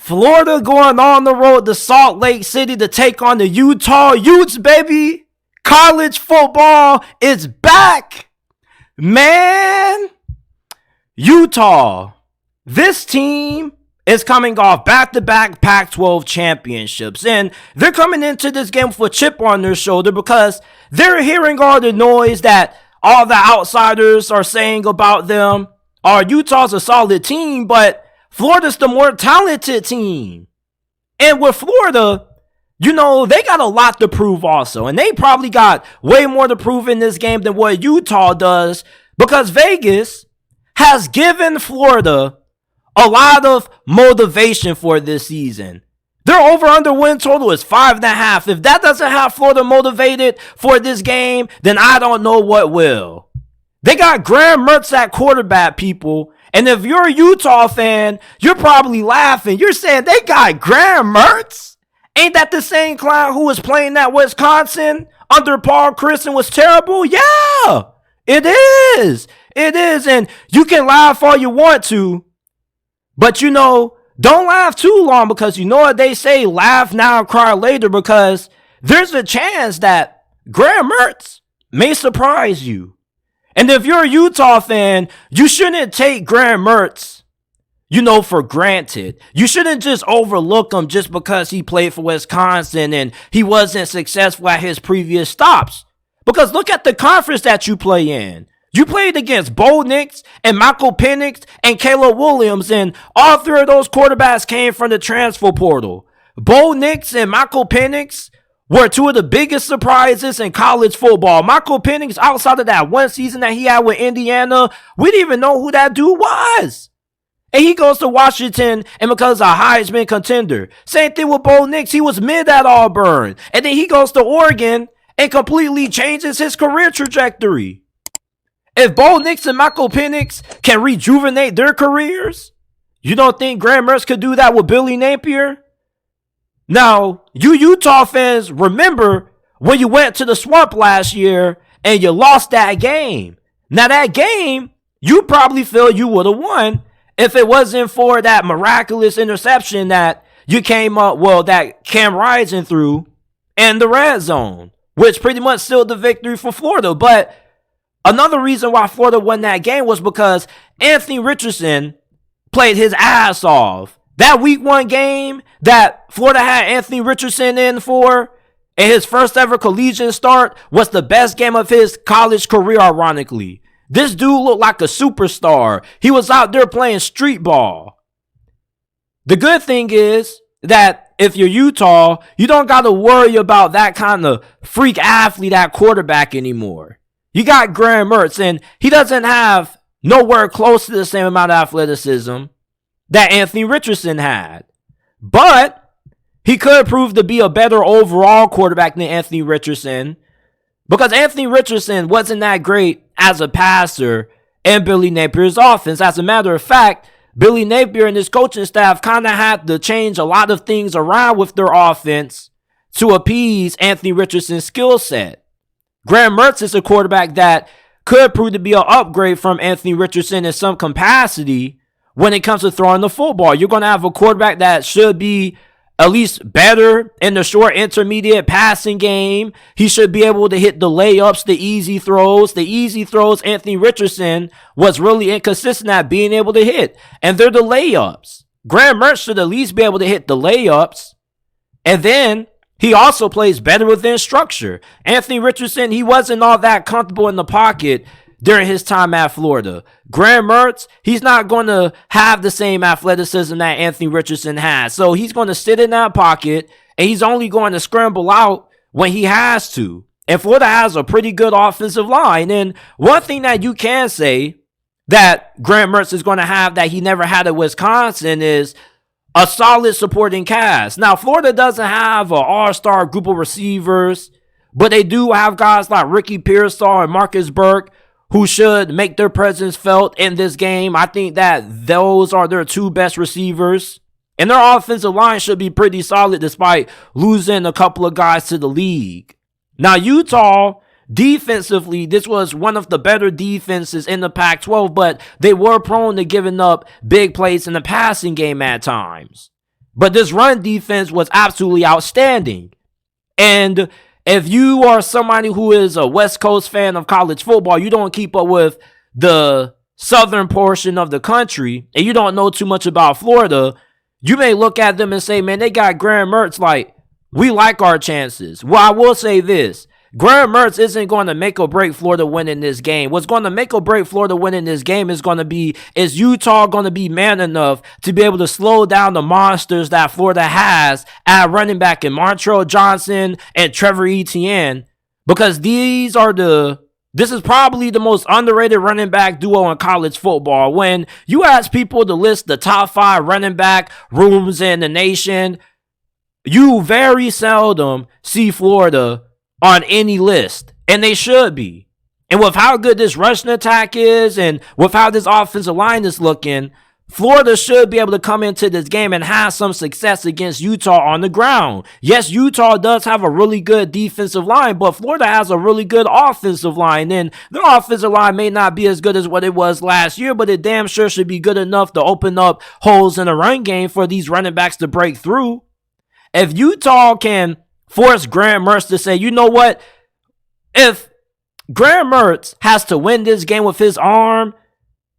Florida going on the road to Salt Lake City to take on the Utah Utes, baby. College football is back. Man, Utah, this team is coming off back-to-back Pac-12 championships. And they're coming into this game with a chip on their shoulder because they're hearing all the noise that all the outsiders are saying about them. Utah's a solid team, but Florida's the more talented team. And with Florida, they got a lot to prove also. And they probably got way more to prove in this game than what Utah does, because Vegas has given Florida a lot of motivation for this season. Their over-under win total is 5.5. If that doesn't have Florida motivated for this game, then I don't know what will. They got Graham Mertz at quarterback, people. And if you're a Utah fan, you're probably laughing. You're saying they got Graham Mertz? Ain't that the same clown who was playing at Wisconsin under Paul Chris and was terrible? Yeah, it is. It is. And you can laugh all you want to, but don't laugh too long, because you know what they say, laugh now, cry later, because there's a chance that Graham Mertz may surprise you. And if you're a Utah fan, you shouldn't take Graham Mertz, for granted. You shouldn't just overlook him just because he played for Wisconsin and he wasn't successful at his previous stops. Because look at the conference that you play in. You played against Bo Nix and Michael Penix and Caleb Williams, and all three of those quarterbacks came from the transfer portal. Bo Nix and Michael Penix were two of the biggest surprises in college football. Michael Penix, outside of that one season that he had with Indiana, we didn't even know who that dude was. And he goes to Washington and becomes a Heisman contender. Same thing with Bo Nix. He was mid at Auburn. And then he goes to Oregon and completely changes his career trajectory. If Bo Nix and Michael Penix can rejuvenate their careers, you don't think Graham Mertz could do that with Billy Napier? Now, you Utah fans, remember when you went to the Swamp last year and you lost that game. Now, that game, you probably feel you would have won if it wasn't for that miraculous interception that that Cam Rising threw in the red zone, which pretty much sealed the victory for Florida. But another reason why Florida won that game was because Anthony Richardson played his ass off. That week 1 game that Florida had Anthony Richardson in for, and his first ever collegiate start, was the best game of his college career, ironically. This dude looked like a superstar. He was out there playing street ball. The good thing is that if you're Utah, you don't got to worry about that kind of freak athlete at quarterback anymore. You got Graham Mertz, and he doesn't have nowhere close to the same amount of athleticism that Anthony Richardson had. But he could prove to be a better overall quarterback than Anthony Richardson, because Anthony Richardson wasn't that great as a passer in Billy Napier's offense. As a matter of fact, Billy Napier and his coaching staff kind of had to change a lot of things around with their offense to appease Anthony Richardson's skill set. Graham Mertz is a quarterback that could prove to be an upgrade from Anthony Richardson in some capacity when it comes to throwing the football. You're going to have a quarterback that should be at least better in the short intermediate passing game. He should be able to hit the layups, the easy throws. The easy throws, Anthony Richardson was really inconsistent at being able to hit. And they're the layups. Graham Mertz should at least be able to hit the layups. And then he also plays better within structure. Anthony Richardson, he wasn't all that comfortable in the pocket during his time at Florida. Graham Mertz, he's not going to have the same athleticism that Anthony Richardson has. So he's going to sit in that pocket, and he's only going to scramble out when he has to. And Florida has a pretty good offensive line. And one thing that you can say that Graham Mertz is going to have that he never had at Wisconsin is a solid supporting cast. Now, Florida doesn't have an all-star group of receivers, but they do have guys like Ricky Pearsall and Marcus Burke who should make their presence felt in this game. I think that those are their two best receivers. And their offensive line should be pretty solid despite losing a couple of guys to the league. Now, Utah, defensively, this was one of the better defenses in the Pac-12, but they were prone to giving up big plays in the passing game at times. But this run defense was absolutely outstanding. And if you are somebody who is a West Coast fan of college football, you don't keep up with the southern portion of the country, and you don't know too much about Florida, you may look at them and say, man, they got Graham Mertz. Like, we like our chances. Well, I will say this. Graham Mertz isn't going to make or break Florida winning this game. What's going to make or break Florida winning this game is is Utah going to be man enough to be able to slow down the monsters that Florida has at running back in Montrell Johnson and Trevor Etienne, because this is probably the most underrated running back duo in college football. When you ask people to list the top 5 running back rooms in the nation, you very seldom see Florida on any list, and they should be. And with how good this rushing attack is, and with how this offensive line is looking, Florida should be able to come into this game and have some success against Utah on the ground. Yes, Utah does have a really good defensive line, but Florida has a really good offensive line. And their offensive line may not be as good as what it was last year, but it damn sure should be good enough to open up holes in the run game for these running backs to break through. If Utah can force Graham Mertz to say, you know what, if Graham Mertz has to win this game with his arm,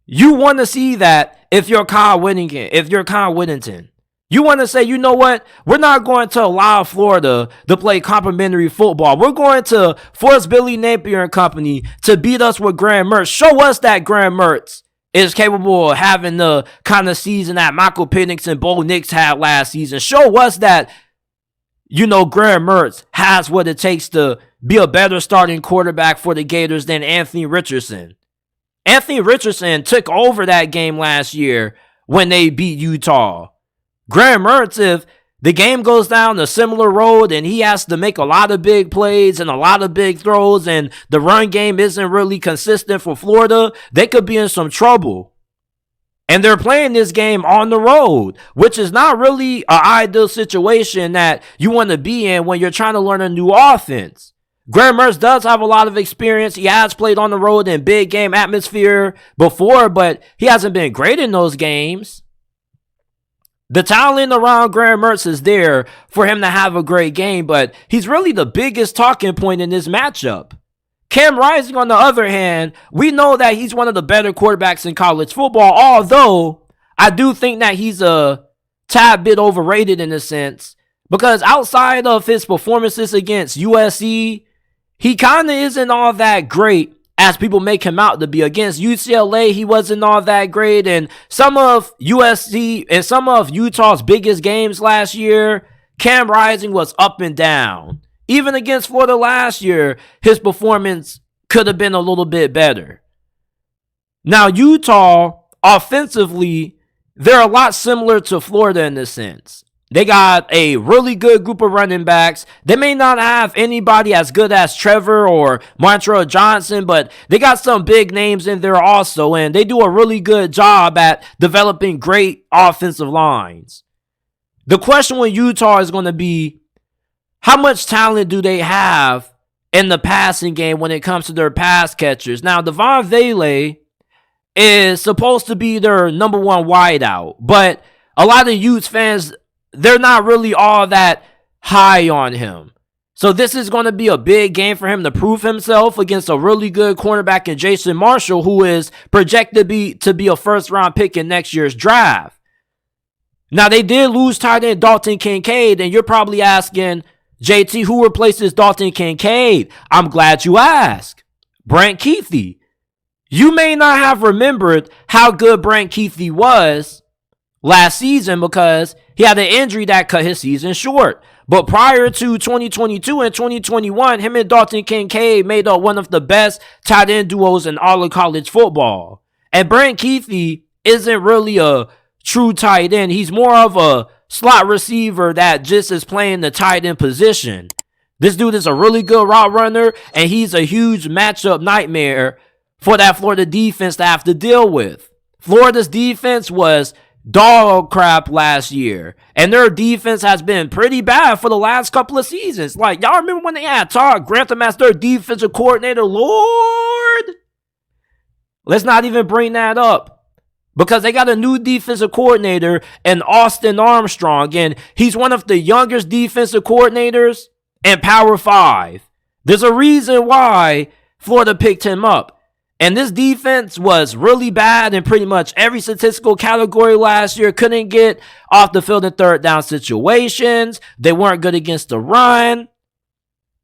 you want to see that if you're Kyle Whittington. You want to say, you know what, we're not going to allow Florida to play complimentary football. We're going to force Billy Napier and company to beat us with Graham Mertz. Show us that Graham Mertz is capable of having the kind of season that Michael Penix and Bo Nix had last season. Show us that, Graham Mertz has what it takes to be a better starting quarterback for the Gators than Anthony Richardson. Anthony Richardson took over that game last year when they beat Utah. Graham Mertz, if the game goes down a similar road and he has to make a lot of big plays and a lot of big throws and the run game isn't really consistent for Florida, they could be in some trouble. And they're playing this game on the road, which is not really an ideal situation that you want to be in when you're trying to learn a new offense. Graham Mertz does have a lot of experience. He has played on the road in big game atmosphere before, but he hasn't been great in those games. The talent around Graham Mertz is there for him to have a great game, but he's really the biggest talking point in this matchup. Cam Rising, on the other hand, we know that he's one of the better quarterbacks in college football, although I do think that he's a tad bit overrated in a sense, because outside of his performances against USC, he kind of isn't all that great as people make him out to be. Against UCLA, he wasn't all that great, and some of USC and some of Utah's biggest games last year, Cam Rising was up and down. Even against Florida last year, his performance could have been a little bit better. Now, Utah, offensively, they're a lot similar to Florida in this sense. They got a really good group of running backs. They may not have anybody as good as Trevor or Montrell Johnson, but they got some big names in there also, and they do a really good job at developing great offensive lines. The question with Utah is going to be, how much talent do they have in the passing game when it comes to their pass catchers? Now, Devon Vele is supposed to be their number one wideout, but a lot of Utes fans, they're not really all that high on him. So this is going to be a big game for him to prove himself against a really good cornerback in Jason Marshall, who is projected to be a first-round pick in next year's draft. Now, they did lose tight end Dalton Kincaid, and you're probably asking, JT, who replaces Dalton Kincaid? I'm glad you asked. Brant Kuithe. You may not have remembered how good Brant Kuithe was last season because he had an injury that cut his season short. But prior to 2022 and 2021, him and Dalton Kincaid made up one of the best tight end duos in all of college football. And Brant Kuithe isn't really a true tight end. He's more of a slot receiver that just is playing the tight end position. This dude is a really good route runner, and he's a huge matchup nightmare for that Florida defense to have to deal with. Florida's defense was dog crap last year, and their defense has been pretty bad for the last couple of seasons. Like, y'all remember when they had Todd Grantham as their defensive coordinator? Lord, let's not even bring that up. because they got a new defensive coordinator in Austin Armstrong, and he's one of the youngest defensive coordinators in Power 5. There's a reason why Florida picked him up. And this defense was really bad in pretty much every statistical category last year. Couldn't get off the field in third down situations. They weren't good against the run.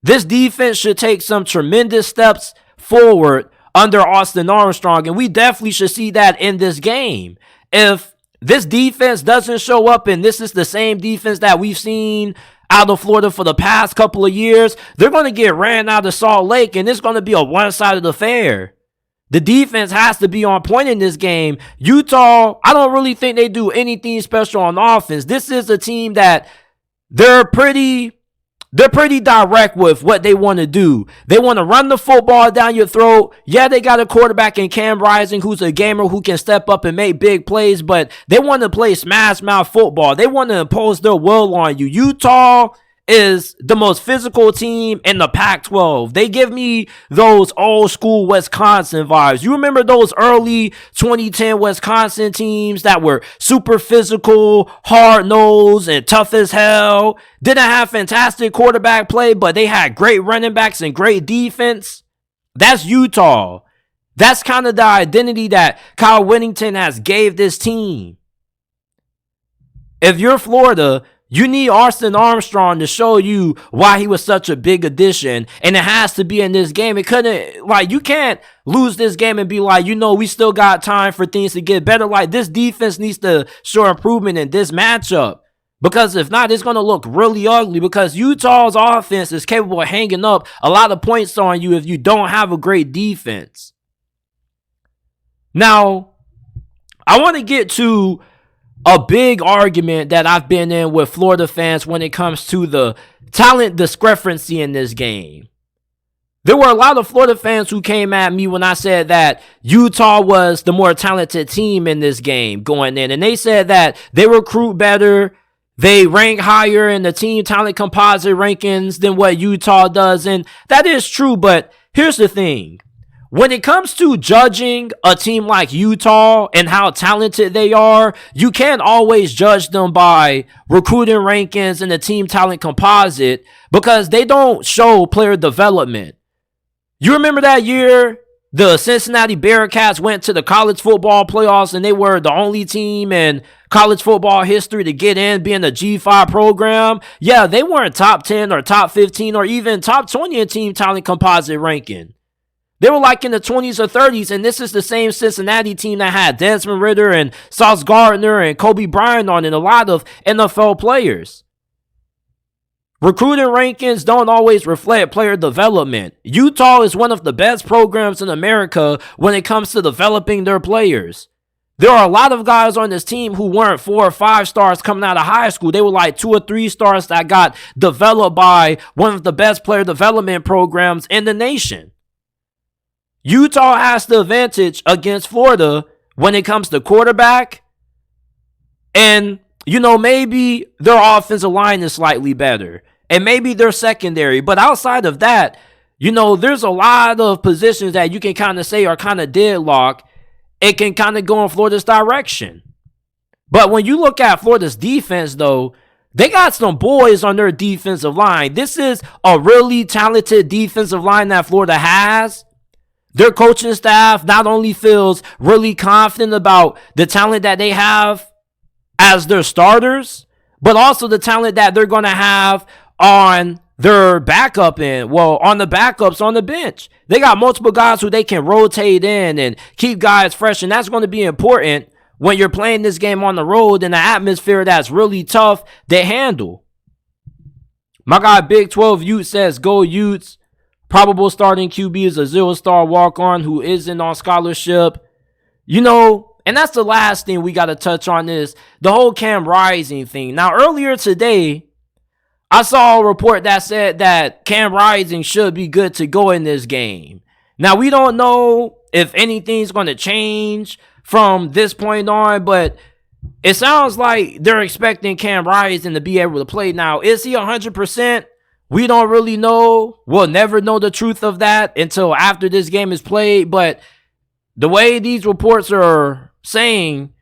This defense should take some tremendous steps forward under Austin Armstrong, and we definitely should see that in this game. If this defense doesn't show up, and this is the same defense that we've seen out of Florida for the past couple of years, they're going to get ran out of Salt Lake, and it's going to be a one-sided affair. The defense has to be on point in this game. Utah, I don't really think they do anything special on offense. This is a team that they're pretty direct with what they want to do. They want to run the football down your throat. Yeah, they got a quarterback in Cam Rising who's a gamer who can step up and make big plays, but they want to play smash mouth football. They want to impose their will on you. Utah is the most physical team in the Pac-12. They give me those old school Wisconsin vibes. You remember those early 2010 Wisconsin teams that were super physical, hard-nosed, and tough as hell? Didn't have fantastic quarterback play, but they had great running backs and great defense. That's Utah. That's kind of the identity that Kyle Whittington has gave this team. If you're Florida, you need Austin Armstrong to show you why he was such a big addition, and it has to be in this game. It couldn't, you can't lose this game and be like, we still got time for things to get better. This defense needs to show improvement in this matchup, because if not, it's going to look really ugly, because Utah's offense is capable of hanging up a lot of points on you if you don't have a great defense. Now, I want to get to a big argument that I've been in with Florida fans when it comes to the talent discrepancy in this game. There were a lot of Florida fans who came at me when I said that Utah was the more talented team in this game going in. And they said that they recruit better, they rank higher in the team talent composite rankings than what Utah does. And that is true, but here's the thing. When it comes to judging a team like Utah and how talented they are, you can't always judge them by recruiting rankings and the team talent composite, because they don't show player development. You remember that year the Cincinnati Bearcats went to the college football playoffs, and they were the only team in college football history to get in, being a G5 program? Yeah, they weren't top 10 or top 15 or even top 20 in team talent composite ranking. They were in the 20s or 30s, and this is the same Cincinnati team that had Desmond Ridder and Sauce Gardner and Kobe Bryant on, and a lot of NFL players. Recruiting rankings don't always reflect player development. Utah is one of the best programs in America when it comes to developing their players. There are a lot of guys on this team who weren't 4 or 5 stars coming out of high school. They were 2 or 3 stars that got developed by one of the best player development programs in the nation. Utah has the advantage against Florida when it comes to quarterback, and, maybe their offensive line is slightly better, and maybe their secondary. But outside of that, there's a lot of positions that you can kind of say are kind of deadlocked. It can kind of go in Florida's direction. But when you look at Florida's defense, though, they got some boys on their defensive line. This is a really talented defensive line that Florida has. Their coaching staff not only feels really confident about the talent that they have as their starters, but also the talent that they're going to have on their backup on the backups on the bench. They got multiple guys who they can rotate in and keep guys fresh, and that's going to be important when you're playing this game on the road in an atmosphere that's really tough to handle. My guy Big 12 Utes says, "Go Utes." Probable starting QB is a 0-star walk-on who isn't on scholarship. And that's the last thing we got to touch on, is the whole Cam Rising thing. Now, earlier today, I saw a report that said that Cam Rising should be good to go in this game. Now, we don't know if anything's going to change from this point on, but it sounds like they're expecting Cam Rising to be able to play. Now, is he 100%? We don't really know. We'll never know the truth of that until after this game is played. But the way these reports are saying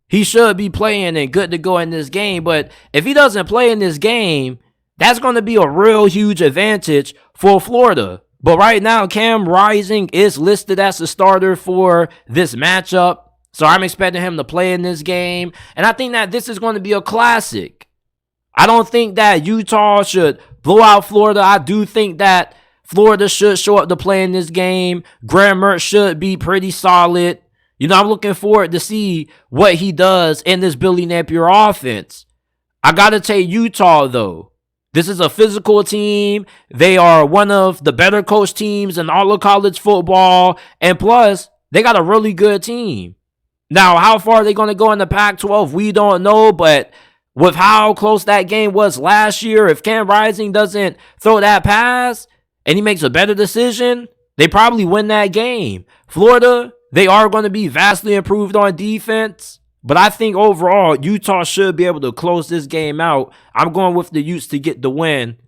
he should be playing and good to go in this game. But if he doesn't play in this game, that's going to be a real huge advantage for Florida. But right now, Cam Rising is listed as the starter for this matchup. So I'm expecting him to play in this game. And I think that this is going to be a classic. I don't think that Utah should blow out Florida. I do think that Florida should show up to play in this game. Graham Mertz should be pretty solid. You know, I'm looking forward to see what he does in this Billy Napier offense. I got to take Utah, though. This is a physical team. They are one of the better coached teams in all of college football. And plus, they got a really good team. Now, how far are they going to go in the Pac-12? We don't know, but with how close that game was last year, if Cam Rising doesn't throw that pass and he makes a better decision, they probably win that game. Florida, they are going to be vastly improved on defense, but I think overall, Utah should be able to close this game out. I'm going with the Utes to get the win